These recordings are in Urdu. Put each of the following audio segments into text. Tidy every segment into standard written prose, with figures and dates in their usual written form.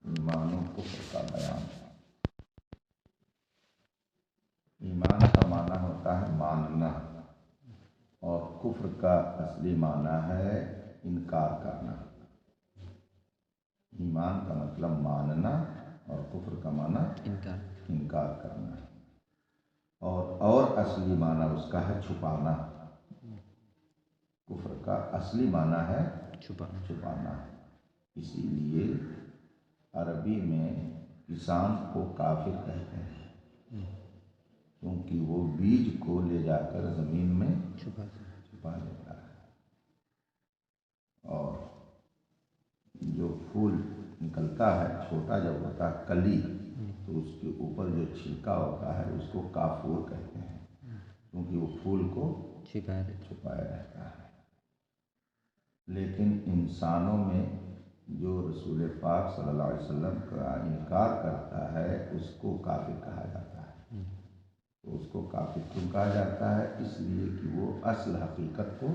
ایمان و کفر کا بیان۔ ایمان کا معنی ہوتا ہے ماننا، اور کفر کا اصلی معنی ہے انکار کرنا۔ ایمان کا مطلب ماننا اور کفر کا معنی انکار کرنا، اور اصلی معنی اس کا ہے چھپانا۔ کفر کا اصلی معنی ہے چھپانا۔ اسی لیے عربی میں کسان کو کافر کہتے ہیں، کیونکہ وہ بیج کو لے جا کر زمین میں چھپا دیتا ہے، اور جو پھول نکلتا ہے چھوٹا جب ہوتا ہے کلی، تو اس کے اوپر جو چھلکا ہوتا ہے اس کو کافور کہتے ہیں، کیونکہ وہ پھول کو چھپایا رہتا ہے۔ لیکن انسانوں میں جو رسول پاک صلی اللہ علیہ وسلم کا انکار کرتا ہے اس کو کافر کہا جاتا ہے۔ تو اس کو کافر کیوں کہا جاتا ہے؟ اس لیے کہ وہ اصل حقیقت کو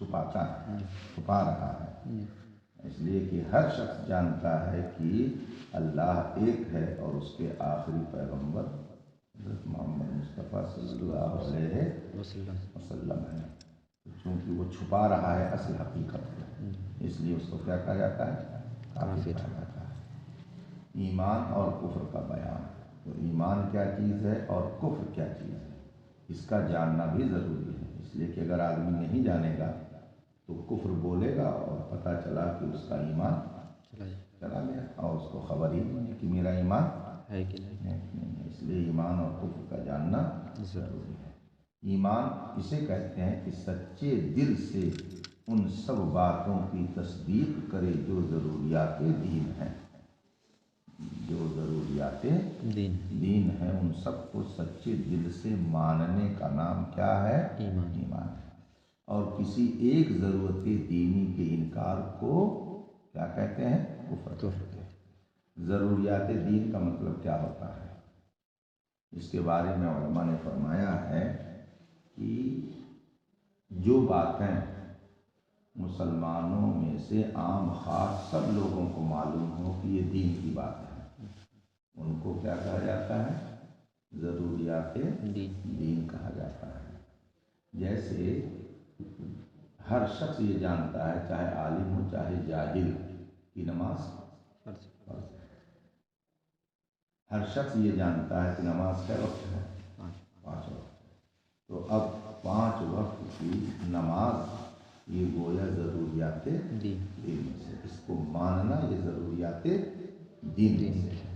چھپا رہا ہے۔ اس لیے کہ ہر شخص جانتا ہے کہ اللہ ایک ہے اور اس کے آخری پیغمبر حضرت محمد مصطفیٰ صلی اللہ علیہ وسلم ہے۔ چونکہ وہ چھپا رہا ہے اصل حقیقت کو، اس لیے اس کو کیا کہا جاتا ہے؟ کافر کہا جاتا ہے۔ ایمان اور کفر کا بیان۔ تو ایمان کیا چیز ہے اور کفر کیا چیز ہے، اس کا جاننا بھی ضروری ہے۔ اس لیے کہ اگر آدمی نہیں جانے گا تو کفر بولے گا اور پتہ چلا کہ اس کا ایمان چلا گیا اور اس کو خبر ہی نہیں ہے کہ میرا ایمان ہے کہ نہیں۔ اس لیے ایمان اور کفر کا جاننا ضروری ہے۔ ایمان اسے کہتے ہیں کہ سچے دل سے ان سب باتوں کی تصدیق کرے جو ضروریات دین ہیں۔ جو ضروریات دین ہیں ان سب کو سچے دل سے ماننے کا نام کیا ہے؟ ایمان ہے۔ اور کسی ایک ضرورت دینی کے انکار کو کیا کہتے ہیں؟ کفر۔ ضروریات دین کا مطلب کیا ہوتا ہے؟ اس کے بارے میں علماء نے فرمایا ہے کہ جو باتیں مسلمانوں میں سے عام خاص سب لوگوں کو معلوم ہو کہ یہ دین کی بات ہے، ان کو کیا کہا جاتا ہے؟ ضروریات دین کہا جاتا ہے۔ جیسے ہر شخص یہ جانتا ہے، چاہے عالم ہو چاہے جاہل، کی نماز فرض ہے۔ ہر شخص یہ جانتا ہے کہ نماز کا وقت ہے 5 وقت۔ تو اب 5 وقت کی نماز یہ گویا ضروریات دین میں سے، اس کو ماننا یہ ضروریات دین میں سے،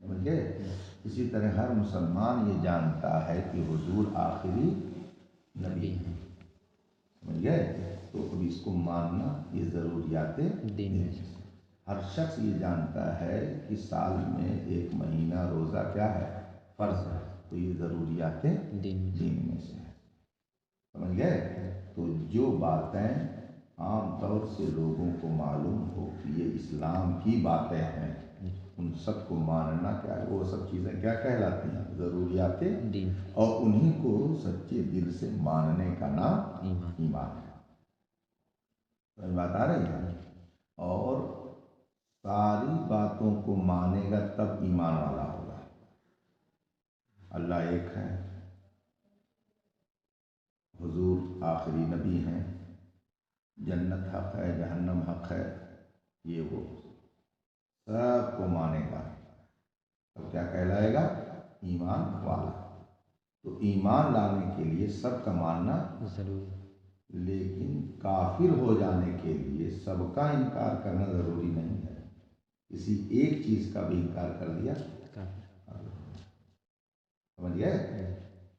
سمجھ گئے؟ اسی طرح ہر مسلمان یہ جانتا ہے کہ حضور آخری نبی ہیں، سمجھ گئے؟ تو اب اس کو ماننا یہ ضروریات دین میں سے۔ ہر شخص یہ جانتا ہے کہ سال میں 1 مہینہ روزہ کیا ہے؟ فرض ہے، تو یہ ضروریات دین میں سے ہے، سمجھ گئے؟ تو جو باتیں عام طور سے لوگوں کو معلوم ہو کہ یہ اسلام کی باتیں ہیں، ان سب کو ماننا کیا ہے؟ وہ سب چیزیں کیا کہلاتی ہیں؟ ضروریات دین، اور انہی کو سچے دل سے ماننے کا نام ایمان ہے۔ سمجھ بات آ رہی ہے؟ اور ساری باتوں کو مانے گا تب ایمان والا ہوگا۔ اللہ ایک ہے، حضور آخری نبی ہیں، جنت حق ہے جہنم حق ہے، یہ وہ سب کو مانے گا تو کیا کہلائے گا؟ ایمان والا۔ تو ایمان لانے کے لیے سب کا ماننا ضروری، لیکن کافر ہو جانے کے لیے سب کا انکار کرنا ضروری نہیں ہے۔ کسی ایک چیز کا بھی انکار کر دیا سمجھ گئے؟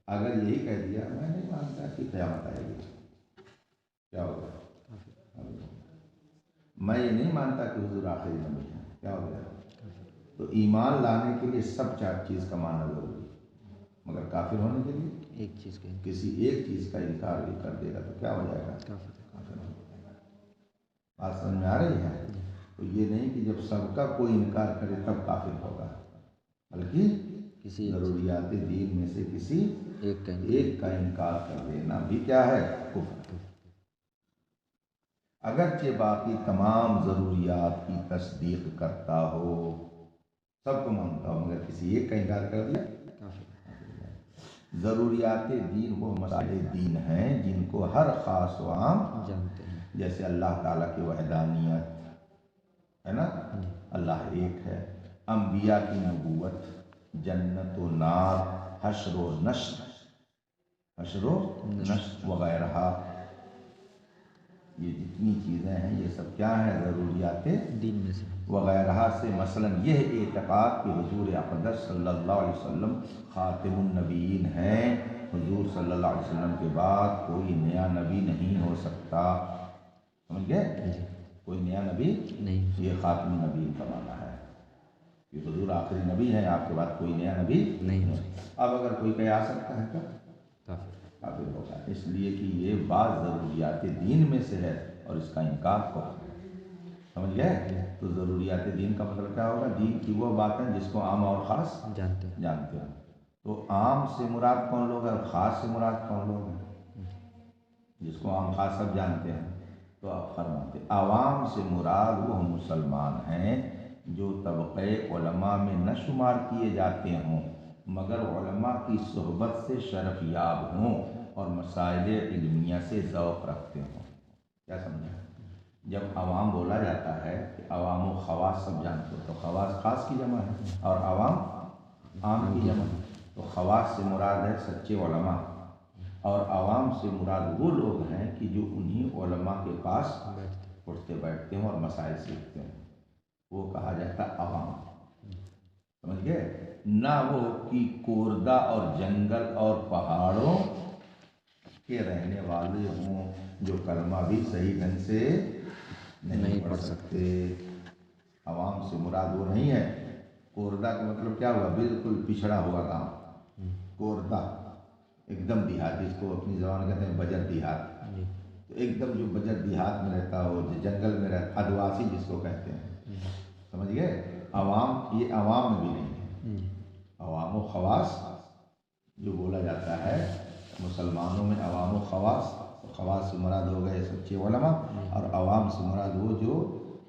اگر یہی کہہ دیا میں نہیں مانتا کہ قیامت آئے گی، کیا ہوگا؟ میں یہ نہیں مانتا کہ حضور آخری نبی ہے، کیا ہو گیا؟ تو ایمان لانے کے لیے سب 4 چیز کا ماننا ضروری ہے، مگر کافر ہونے کے لیے کسی ایک چیز کا انکار بھی کر دے گا تو کیا ہو جائے گا؟ کافر ہو جائے گا۔ بات سمجھ میں آ رہی ہے؟ تو یہ نہیں کہ جب سب کا کوئی انکار کرے تب کافر ہوگا، بلکہ ضروریات دین میں سے کسی ایک کا انکار کر دینا بھی کیا ہے؟ کفر۔ اگرچہ باقی تمام ضروریات کی تصدیق کرتا ہو، سب کو مانتا ہو مگر کسی ایک کا انکار کر دیا کافر. ضروریات دین وہ مسائل دین ہیں جن کو ہر خاص و عام جانتے ہیں. جیسے اللہ تعالیٰ کی وحدانیت ہے نا، اللہ ایک ہے، انبیاء کی نبوت، جنت و نار، حشر و نشر وغیرہ، یہ جتنی چیزیں ہیں یہ سب کیا ہیں؟ ضروریات دین میں سے. وغیرہ سے مثلاً یہ اعتقاد کہ حضور اقدس صلی اللہ علیہ وسلم خاتم النبیین ہیں، حضور صلی اللہ علیہ وسلم کے بعد کوئی نیا نبی نہیں ہو سکتا. سمجھ گئے؟ کوئی نیا نبی نہیں. یہ خاتم النبیین کا معنی ہے کہ حضور آخری نبی ہیں، آپ کے بعد کوئی نیا نبی نہیں. اب اگر کوئی کہیں آ سکتا ہے کیا؟ کافر. کافر ہوگا، اس لیے کہ یہ بعض ضروریات دین میں سے ہے اور اس کا انکار ہو. سمجھ گئے؟ تو ضروریات دین کا مطلب کیا ہوگا؟ دین کی وہ باتیں جس کو عام اور خاص جانتے ہیں. تو عام سے مراد کون لوگ ہیں اور خاص سے مراد کون لوگ ہیں؟ جس کو عام خاص سب جانتے ہیں. تو آپ فرماتے عوام سے مراد وہ مسلمان ہیں جو طبقہ علماء میں نہ شمار کیے جاتے ہوں مگر علماء کی صحبت سے شرف یاب ہوں اور مسائل علمیہ سے ذوق رکھتے ہوں. کیا سمجھا؟ جب عوام بولا جاتا ہے کہ عوام و خواص سب جانتے ہو تو خواص خاص کی جمع ہے اور عوام عام کی جمع ہے. تو خواص سے مراد ہے سچے علماء اور عوام سے مراد وہ لوگ ہیں کہ جو انہی علماء کے پاس اٹھتے بیٹھتے ہیں اور مسائل سیکھتے ہیں، وہ کہا جاتا ہے عوام. سمجھ گئے؟ نہ وہ کہ کوردہ اور جنگل اور پہاڑوں کے رہنے والے ہوں جو کلمہ بھی صحیح ڈھنگ سے نہیں پڑھ سکتے. عوام سے مراد وہ نہیں ہے. کوردہ کا مطلب کیا ہوا؟ بالکل پچھڑا ہوا گاؤں. کوردہ ایک دم دیہات، جس کو اپنی زبان کہتے ہیں بجر دیہات. تو ایک دم جو بجر دیہات میں رہتا ہو، جو جنگل میں رہتا، آدواسی جس کو کہتے ہیں. سمجھ گئے؟ عوام یہ عوام میں بھی نہیں ہے. عوام و خواص جو بولا جاتا ہے مسلمانوں میں، عوام و خواص سے مراد ہو گئے سچے علماء اور عوام سے مراد وہ جو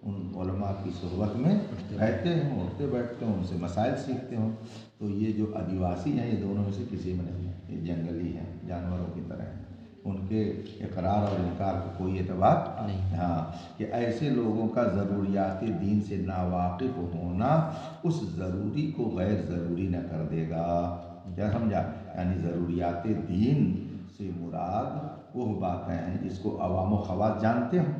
ان علماء کی صحبت میں رہتے ہوں، اٹھتے بیٹھتے ہوں، ان سے مسائل سیکھتے ہوں. تو یہ جو آدیواسی ہیں یہ دونوں میں سے کسی میں نہیں ہے، یہ جنگلی ہیں، جانوروں کی طرح ہیں. ان کے اقرار اور انکار کا کوئی اعتبار نہیں. ہاں، کہ ایسے لوگوں کا ضروریات دین سے ناواقف ہونا اس ضروری کو غیر ضروری نہ کر دے گا. کیا سمجھا؟ یعنی ضروریات دین سے مراد وہ باتیں ہیں جس کو عوام و خواص جانتے ہوں.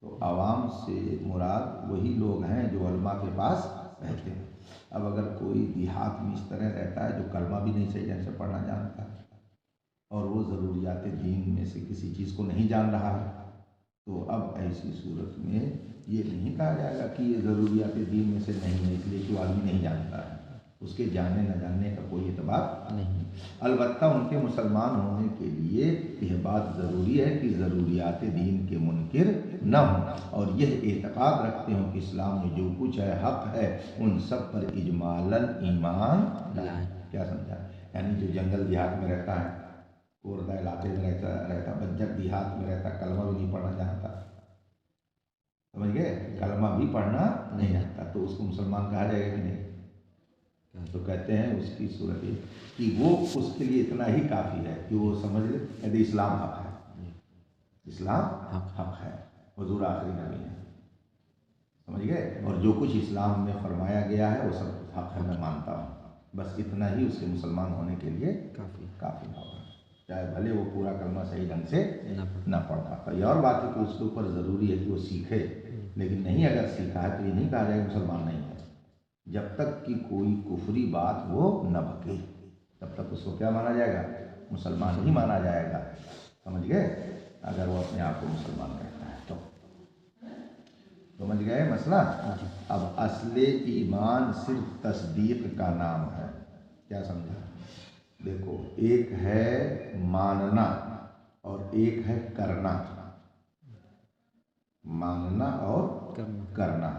تو عوام سے مراد وہی لوگ ہیں جو علماء کے پاس رہتے ہیں. اب اگر کوئی دیہات میں اس طرح رہتا ہے جو کلمہ بھی نہیں صحیح ڈھنگ سے پڑھنا جانتا اور وہ ضروریات دین میں سے کسی چیز کو نہیں جان رہا ہے، تو اب ایسی صورت میں یہ نہیں کہا جائے گا کہ یہ ضروریات دین میں سے نہیں ہے اس لیے کہ وہ آدمی نہیں جانتا ہے. اس کے جاننے نہ جاننے کا کوئی اعتبار نہیں. البتہ ان کے مسلمان ہونے کے لیے یہ بات ضروری ہے کہ ضروریات دین کے منکر نہ ہوں اور یہ اعتقاد رکھتے ہوں کہ اسلام میں جو کچھ ہے حق ہے ان سب پر اجمالاً ایمان لائیں. کیا سمجھا؟ یعنی جو جنگل دیہات میں رہتا ہے، کوردہ علاقے میں رہتا بجر دیہات میں رہتا، کلمہ بھی نہیں پڑھنا جانتا. سمجھ گئے؟ کلمہ بھی پڑھنا نہیں جانتا تو اس کو مسلمان کہا جائے گا کہ نہیں؟ تو کہتے ہیں اس کی صورت یہ کہ وہ اس کے لیے اتنا ہی کافی ہے کہ وہ سمجھ لے کہ اسلام حق ہے، اسلام حق ہے، حضور آخری نبی ہے. سمجھ گئے؟ اور جو کچھ اسلام میں فرمایا گیا ہے وہ سب حق ہے، میں مانتا ہوں. بس اتنا ہی اس کے مسلمان ہونے کے لیے کافی ہوگا، چاہے بھلے وہ پورا کلمہ صحیح ڈھنگ سے نہ پڑھ پاتا. یہ اور بات ہے کہ اس کے اوپر ضروری ہے کہ وہ سیکھے، لیکن نہیں اگر سیکھا ہے تو یہ نہیں کہا جائے مسلمان نہیں ہے جب تک کہ کوئی کفری بات وہ نہ بکے. تب تک اس کو کیا مانا جائے گا؟ مسلمان ہی مانا جائے گا. سمجھ گئے؟ اگر وہ اپنے آپ کو مسلمان کہتا ہے تو. سمجھ گئے مسئلہ؟ اب اصل ایمان صرف تصدیق کا نام ہے. کیا سمجھا؟ دیکھو، ایک ہے ماننا اور ایک ہے کرنا. ماننا اور کرنا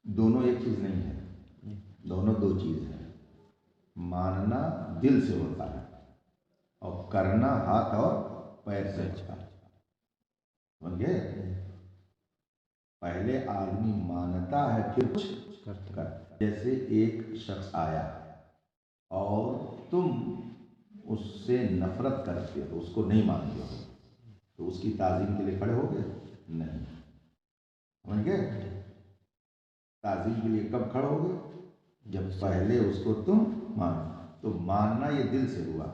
دونوں ایک چیز نہیں ہے، دونوں دو چیز ہیں. ماننا دل سے ہوتا ہے اور کرنا ہاتھ اور پیر سے ہوتا ہے. سمجھ گئے؟ پہلے آدمی مانتا ہے پھر کچھ کرتے کرتا ہے۔ جیسے ایک شخص آیا اور تم اس سے نفرت کرتے ہو، اس کو نہیں مانتے ہو، تو اس کی تعظیم کے لیے کھڑے ہو گئے؟ نہیں۔ سمجھ گئے؟ تعظیم کے لیے کب کھڑے ہو گئے؟ جب پہلے اس کو تم مانو۔ تو ماننا یہ دل سے ہوا،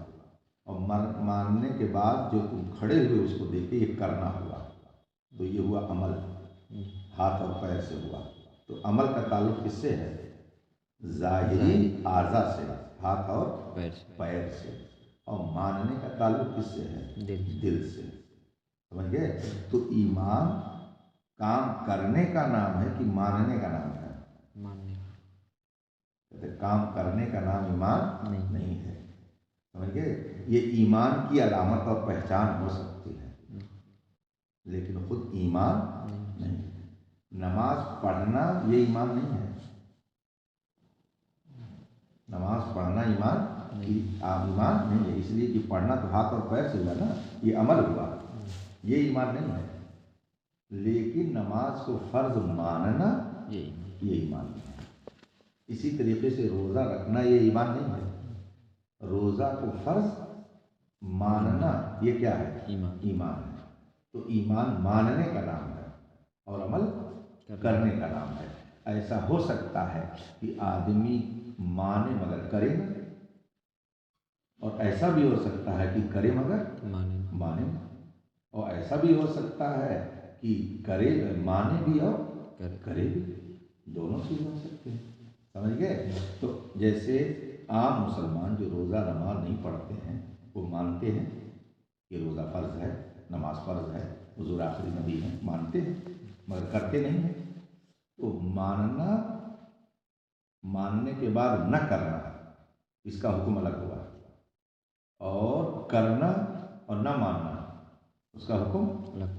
اور ماننے کے بعد جو تم کھڑے ہوئے اس کو دیکھے یہ کرنا ہوا، تو یہ ہوا عمل، ہاتھ اور پیر سے ہوا۔ تو عمل کا تعلق کس سے ہے؟ ظاہری اعضاء سے، ہاتھ اور پیر سے۔ اور ماننے کا تعلق کس سے ہے؟ دل سے۔ سمجھ گئے؟ تو ایمان کام کرنے کا نام ہے کہ ماننے کا نام ہے؟ ماننے کام کرنے کا نام ایمان نہیں ہے۔ سمجھ گئے؟ یہ ایمان کی علامت اور پہچان ہو سکتی ہے، لیکن خود ایمان نہیں ہے۔ نماز پڑھنا یہ ایمان نہیں ہے۔ نماز پڑھنا ایمان نہیں ہے، اس لیے کہ پڑھنا تو ہاتھ اور پیر سے ہوا نا، یہ عمل ہوا، یہ ایمان نہیں ہے۔ لیکن نماز کو فرض ماننا یہ ایمان نہیں ہے۔ اسی طریقے سے روزہ رکھنا یہ ایمان نہیں ہے۔ روزہ کو فرض ماننا یہ کیا ہے؟ ایمان ہے۔ تو ایمان ماننے کا نام ہے اور عمل کرنے کا نام ہے۔ ایسا ہو سکتا ہے کہ آدمی مانے مگر کرے نہ، اور ایسا بھی ہو سکتا ہے کہ کرے مگر مانے نہ، اور ایسا بھی ہو سکتا ہے کہ کرے مانے بھی اور کرے بھی، دونوں چیز ہو سکتے ہیں۔ سمجھ گئے؟ تو جیسے عام مسلمان جو روزہ نماز نہیں پڑھتے ہیں وہ مانتے ہیں کہ روزہ فرض ہے، نماز فرض ہے، حضور آخری نبی ہیں، مانتے ہیں مگر کرتے نہیں ہیں۔ تو ماننے کے بعد نہ کرنا، اس کا حکم الگ ہوا، اور کرنا اور نہ ماننا اس کا حکم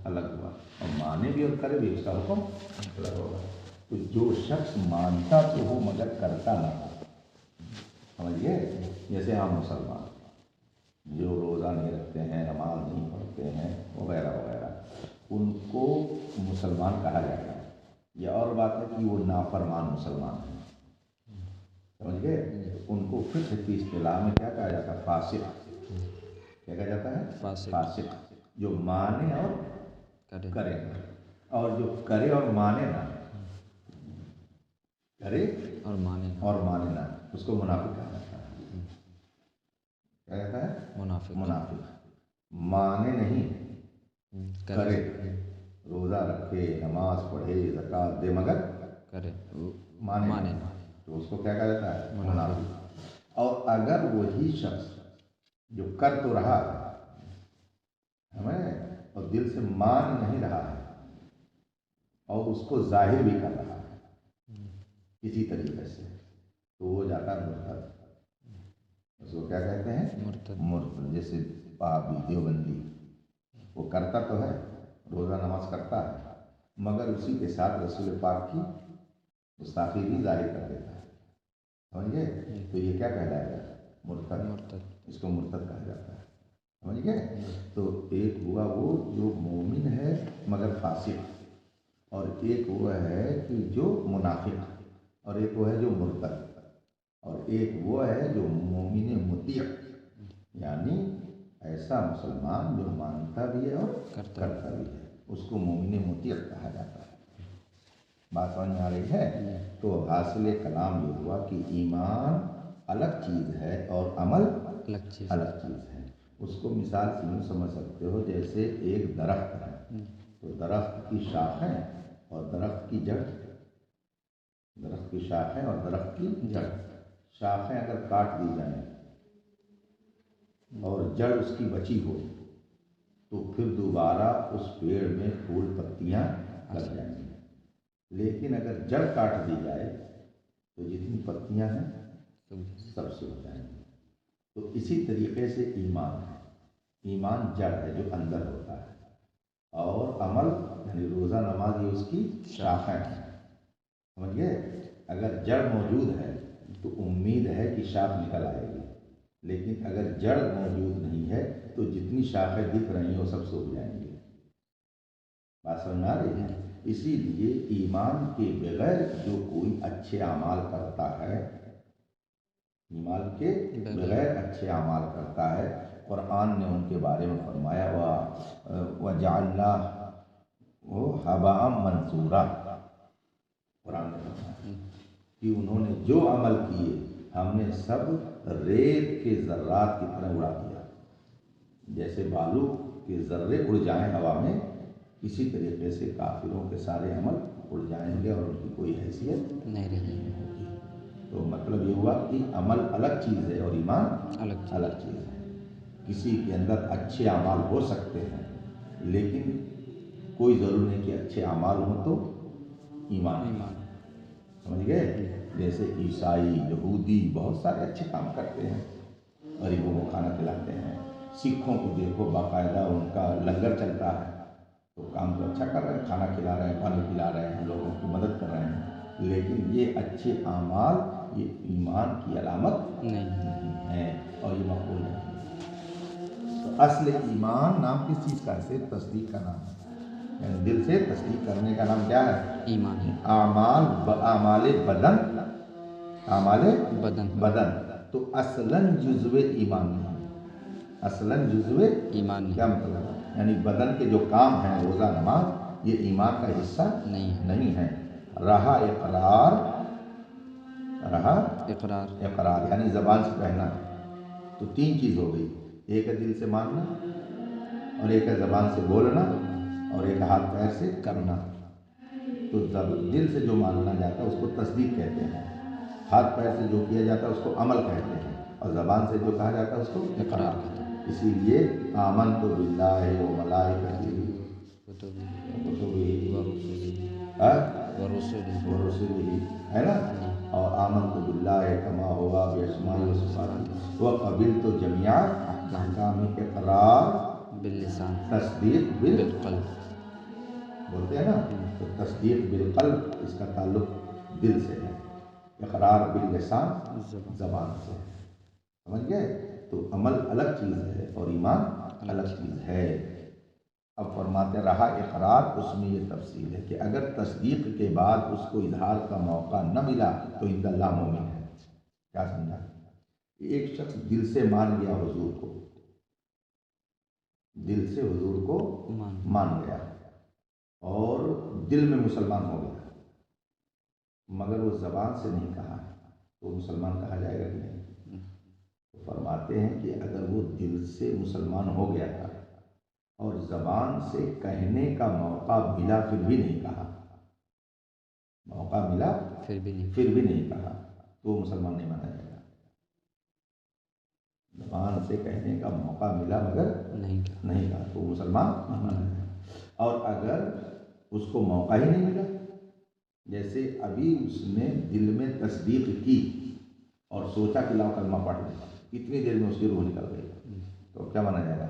الگ ہوا، اور مانے بھی اور کرے بھی اس کا حکم الگ ہوگا۔ تو جو شخص مانتا تو ہو مگر کرتا نہ ہو، سمجھیے؟ جیسے عام مسلمان جو روزہ نہیں رکھتے ہیں، نماز نہیں پڑھتے ہیں وغیرہ وغیرہ، ان کو مسلمان کہا جاتا ہے۔ یہ اور بات ہے کہ وہ نافرمان مسلمان ہیں، سمجھ گئے؟ ان کو فقہ کی اصطلاح میں کیا کہا جاتا ہے؟ فاسق۔ کیا کہا جاتا ہے؟ فاسق۔ جو مانے اور کرے، اور جو کرے اور مانے نہ، کرے اور مانے نہ، اس کو منافق کہا جاتا ہے۔ کیا کہتا ہے؟ منافق۔ مانے نہیں، کرے، روزہ رکھے، نماز پڑھے، زکوٰۃ دے مگر مانے نہ، تو اس کو کیا کہا جاتا ہے؟ منافق۔ اور اگر وہی شخص جو کر تو رہا ہے ہمیں، اور دل سے مان نہیں رہا ہے، اور اس کو ظاہر بھی کر رہا ہے کسی طریقے سے، تو وہ جاتا ہے مرتد۔ اس کو کیا کہتے ہیں؟ مرتد۔ جیسے بابی دیوبندی، وہ کرتا تو ہے، روزہ نماز کرتا ہے، مگر اسی کے ساتھ رسول پاک کی گستاخی بھی ظاہر کر دیتا ہے، سمجھ گئے؟ تو یہ کیا کہلائے گا؟ مرتد۔ اس کو مرتد کہا جاتا ہے، سمجھ گئے؟ تو ایک ہوا وہ جو مومن ہے مگر فاسق، اور ایک وہ ہے کہ جو منافق، اور ایک وہ ہے جو مرتد، اور ایک وہ ہے جو مومن مطیع، یعنی ایسا مسلمان جو مانتا بھی ہے اور کرتا بھی ہے، اس کو مومن مطیع کہا جاتا ہے۔ بات سمجھ میں آ رہی ہے؟ تو حاصل کلام یہ ہوا کہ ایمان الگ چیز ہے اور عمل الگ چیز ہے۔ اس کو مثال سے یوں سمجھ سکتے ہو، جیسے ایک درخت ہے، تو درخت کی شاخیں اور درخت کی جڑ، درخت کی شاخیں اور درخت کی جڑ، شاخیں اگر کاٹ دی جائیں اور جڑ اس کی بچی ہو تو پھر دوبارہ اس پیڑ میں پھول پتیاں لگ جائیں گی، لیکن اگر جڑ کاٹ دی جائے تو جتنی پتیاں ہیں سب سوکھ جائیں گی۔ تو اسی طریقے سے ایمان ہے، ایمان جڑ ہے جو اندر ہوتا ہے، اور عمل یعنی روزہ نماز یہ اس کی شاخیں ہیں، سمجھ گئے؟ اگر جڑ موجود ہے تو امید ہے کہ شاخ نکل آئے گی، لیکن اگر جڑ موجود نہیں ہے تو جتنی شاخیں دکھ رہی ہیں وہ سب سوکھ جائیں گی۔ بات سمجھ میں آ رہی ہے؟ اسی لیے ایمان کے بغیر جو کوئی اچھے اعمال کرتا ہے، ایمان کے بغیر اچھے اعمال کرتا ہے، قرآن نے ان کے بارے میں فرمایا وَجَعَلْنَاهُ هَبَاءً مَنْثُورًا، قرآن نے فرمایا کہ انہوں نے جو عمل کیے ہم نے سب ریت کے ذرات کی طرح اڑا دیا، جیسے بالو کے ذرے اڑ جائیں ہوا میں، اسی طریقے سے کافروں کے سارے عمل اڑ جائیں گے اور ان کی کوئی حیثیت نہیں رہے گی، تو مطلب یہ ہوا کہ عمل الگ چیز ہے اور ایمان الگ الگ چیز ہے۔ کسی کے اندر اچھے اعمال ہو سکتے ہیں لیکن کوئی ضرور نہیں کہ اچھے اعمال ہوں تو ایمان، سمجھ گئے؟ جیسے عیسائی، یہودی بہت سارے اچھے کام کرتے ہیں، غریبوں کو کھانا کھلاتے ہیں، سکھوں کو دیکھو باقاعدہ ان کا لنگر چلتا ہے، تو کام تو اچھا کر رہے ہیں، کھانا کھلا رہے ہیں، پانی پلا رہے ہیں، لوگوں کی مدد کر رہے ہیں، لیکن یہ اچھے اعمال یہ ایمان کی علامت نہیں ہے اور یہ مقبول نہیں ہے۔ تو اصل ایمان نام کس چیز کا ہے؟ تصدیق کا نام ہے، یعنی دل سے تصدیق کرنے کا نام کیا ہے؟ ایمان ہے۔ اعمال بدن تو اصلاً جزو ایمان نہیں، اصلاً جزو ایمان کیا نہیں، مطلب؟ یعنی بدن کے جو کام ہیں روزہ نماز یہ ایمان کا حصہ نہیں ہے۔ رہا اقرار یعنی زبان سے کہنا، تو تین چیز ہو گئی، ایک ہے دل سے ماننا اور ایک ہے زبان سے بولنا اور ایک ہاتھ پیر سے کرنا۔ تو دل سے جو ماننا جاتا ہے اس کو تصدیق کہتے ہیں، ہاتھ پیر سے جو کیا جاتا ہے اس کو عمل کہتے ہیں، اور زبان سے جو کہا جاتا ہے اس کو اقرار کہتے ہیں۔ اسی لیے آمنت باللہ و ملائکتہ ورسلہ ہے نا، اور آمنت باللہ کما ہوا باسماء و صفاتہ وقبلت جمیع احکام، اقرار باللسان، تصدیق بالقلب، بولتے ہیں نا، تو تصدیق بالقلب اس کا تعلق دل سے ہے، اقرار باللسان زبان سے ہے، سمجھ گئے؟ تو عمل الگ چیز ہے اور ایمان الگ چیز ہے۔ اب فرماتے رہا اقرار، اس میں یہ تفصیل ہے کہ اگر تصدیق کے بعد اس کو اظہار کا موقع نہ ملا تو عند اللہ مومن ہے۔ کیا سمجھا؟ ایک شخص دل سے مان گیا حضور کو، دل سے حضور کو مان گیا اور دل میں مسلمان ہو گیا، مگر وہ زبان سے نہیں کہا تو مسلمان کہا جائے گا کہ نہیں؟ تو فرماتے ہیں کہ اگر وہ دل سے مسلمان ہو گیا تھا اور زبان سے کہنے کا موقع ملا پھر بھی نہیں کہا، موقع ملا پھر بھی نہیں کہا تو وہ مسلمان نہیں مانا جائے گا۔ زبان سے کہنے کا موقع ملا مگر نہیں کہا تو وہ مسلمان نہیں مانا جائے گا۔ اور اگر اس کو موقع ہی نہیں ملا، جیسے ابھی اس نے دل میں تصدیق کی اور سوچا کہ لاؤ کلمہ پڑھ لیں، اتنی دیر میں اس کی روح نکل گئی تو کیا مانا جائے گا؟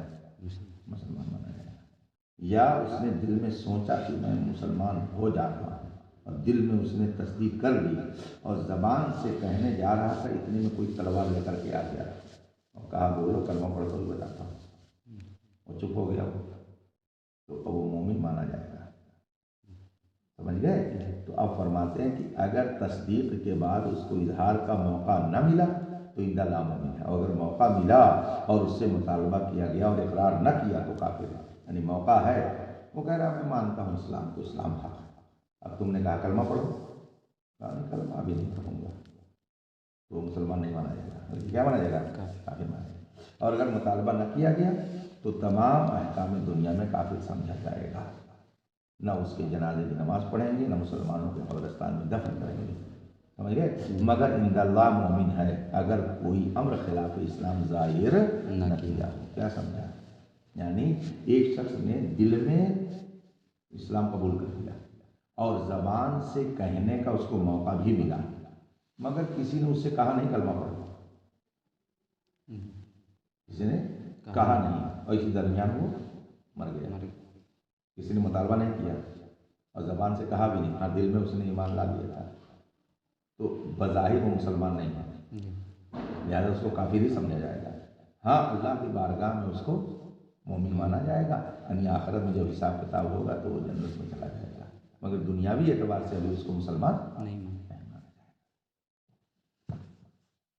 مسلمان مانا جائے گا۔ یا اس نے دل میں سوچا کہ میں مسلمان ہو جا رہا ہوں اور دل میں اس نے تصدیق کر لی اور زبان سے کہنے جا رہا تھا، اتنے میں کوئی تلوار لے کر کے آ گیا اور کہا بولو کلمہ پڑھ کر بتاتا ہوں، وہ چپ ہو گیا تو اب وہ مومن مانا جائے گا، سمجھ گئے؟ تو اب فرماتے ہیں کہ اگر تصدیق کے بعد اس کو اظہار کا موقع نہ ملا تو عند اللہ مومن ہے، اور اگر موقع ملا اور اس سے مطالبہ کیا گیا اور اقرار نہ کیا تو کافر ہے۔ یعنی موقع ہے، وہ کہہ رہا میں مانتا ہوں اسلام کو، اسلام حق ہے، اب تم نے کہا کلمہ پڑھو، کہا نہیں کلمہ ابھی نہیں پڑھوں گا تو مسلمان نہیں مانا جائے گا، کیا مانا جائے گا؟ کافر مانا جائے گا۔ اور اگر مطالبہ نہ کیا گیا تو تمام احکام دنیا میں کافر سمجھا جائے گا، نہ اس کے جنازے کی نماز پڑھیں گے، نہ مسلمانوں کے قبرستان میں دفن کریں گے، سمجھ گئے؟ مگر عند اللہ مومن ہے اگر کوئی امر خلاف اسلام ظاہر نہ کیا ہو۔ کیا سمجھا؟ یعنی ایک شخص نے دل میں اسلام قبول کر لیا اور زبان سے کہنے کا اس کو موقع بھی ملا، مگر کسی نے اس سے کہا نہیں کلمہ پڑھو، کسی نے کہا نہیں اور اسی درمیان وہ مر گیا، کسی نے مطالبہ نہیں کیا اور زبان سے کہا بھی نہیں، ہاں دل میں اس نے ایمان لا لیا تھا، تو بظاہر وہ مسلمان نہیں ہے، لہٰذا اس کو کافر ہی سمجھا جائے گا۔ ہاں اللہ کی بارگاہ میں اس کو مومن مانا جائے گا، یعنی آخرت میں جب حساب کتاب ہوگا تو وہ جنت میں چلا جائے گا، مگر دنیاوی اعتبار سے ابھی اس کو مسلمان نہیں